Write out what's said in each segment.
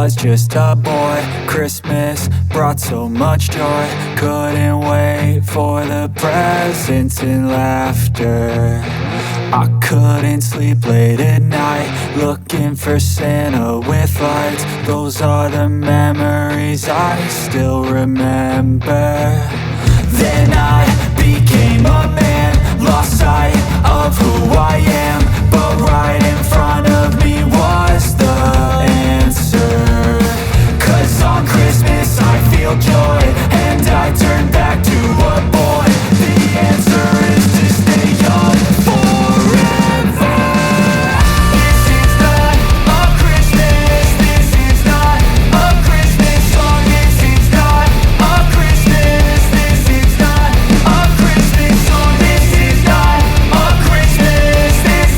was just a boy, Christmas brought so much joy. Couldn't wait for the presents and laughter. I couldn't sleep late at night, looking for Santa with lights. Those are the memories I still remember. Then I became a man, lost sight of who I am. But right in front of me was the answer. 'Cause on Christmas I feel joy, and I turn back to a boy. The answer is to stay young forever. This is not a Christmas, this is not a Christmas song. This is not a Christmas, this is not a Christmas song. This is not a Christmas, this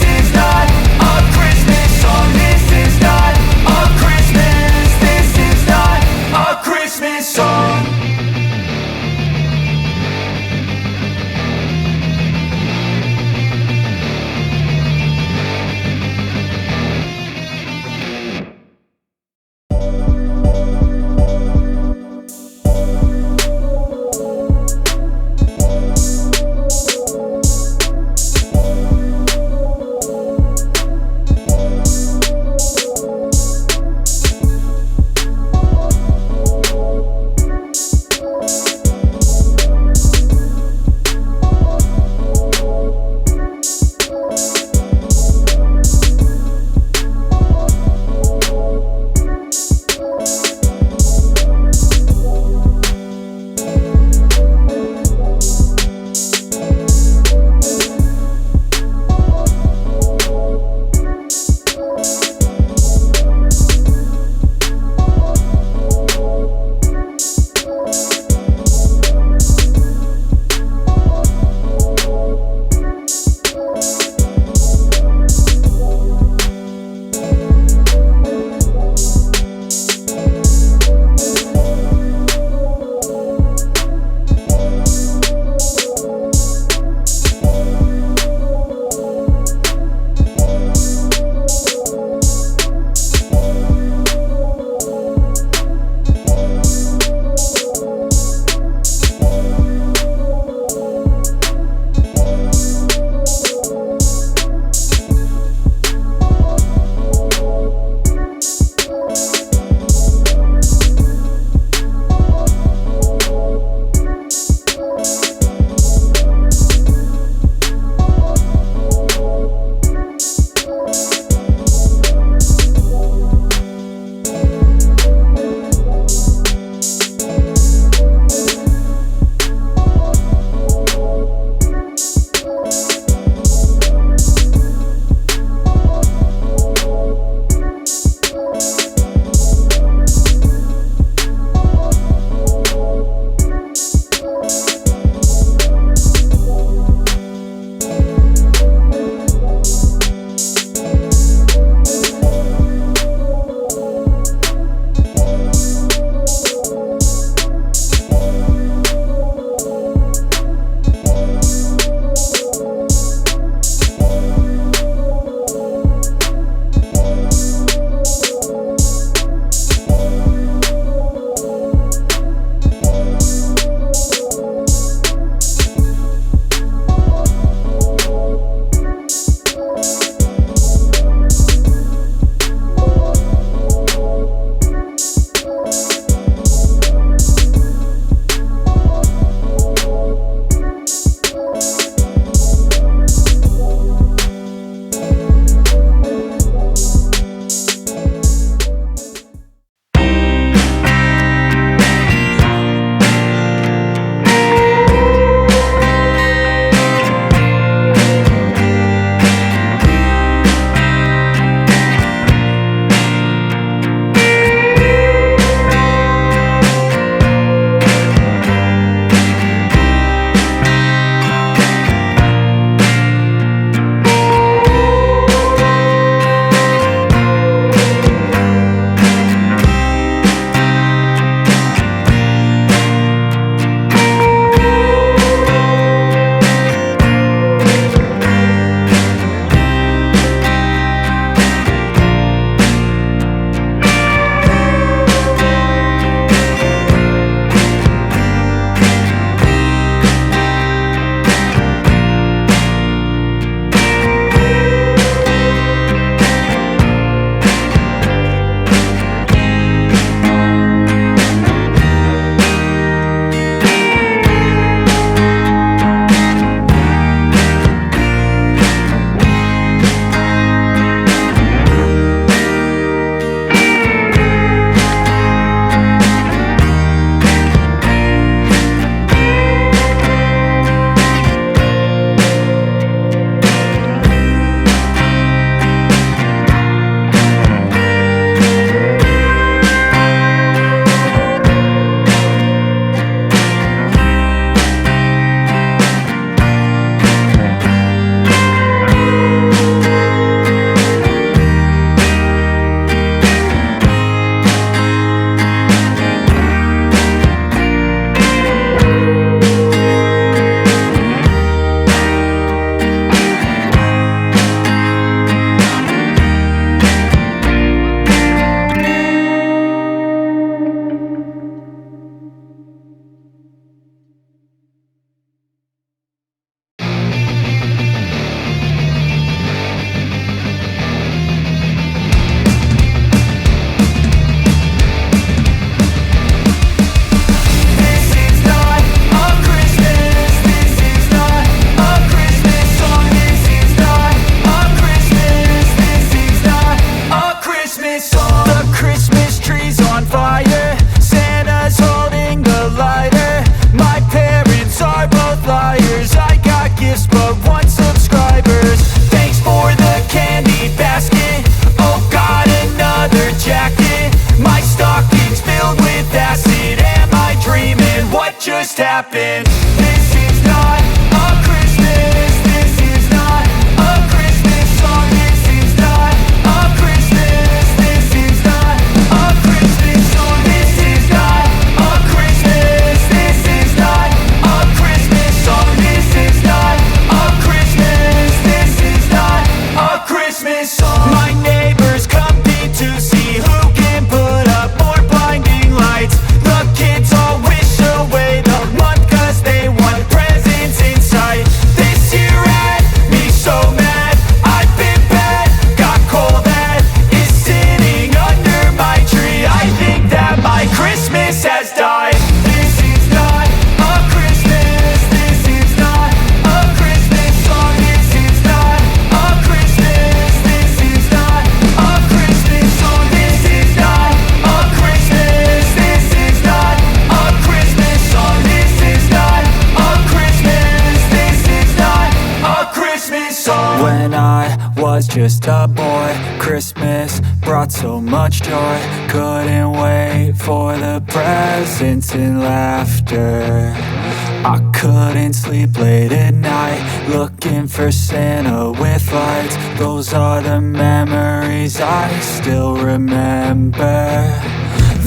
happen. This is not a Christmas. This is not a Christmas song. This is not a Christmas. This is not a Christmas song. This is not a Christmas. This is not a Christmas song. This is not a Christmas. This is not a Christmas song. My neighbors compete to see who can put up more blinding lights. The kids all wish away the month 'cause they want presents in sight. This year had me so mad, I've been bad, got coal that is sitting under my tree. I think that my Christmas has died. This is not a Christmas. This is not a Christmas song. This is not a Christmas. This is not a Christmas song. This is not a Christmas. This is not a Christmas song. This is not a Christmas. This is not a Christmas song. When I was just a boy, Christmas brought so much joy. Couldn't wait for the presents and laughter. I couldn't sleep late at night, looking for Santa with lights. Those are the memories I still remember.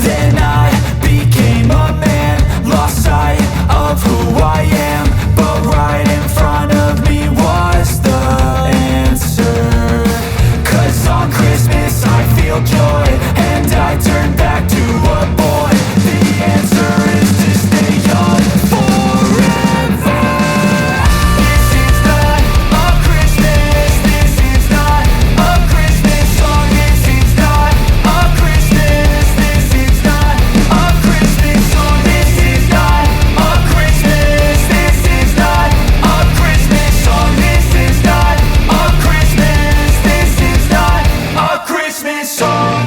Then I became a man, lost sight of who I am. But right in front of me was the answer. 'Cause on Christmas I feel joy, and I turn back to a boy. The answer is to stay young forever. This is not a Christmas. This is not a Christmas song. This is not a Christmas. This is not a Christmas song. This is not a Christmas. This is not a Christmas song. This is not a Christmas. This is not a Christmas song.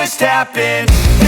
just happened.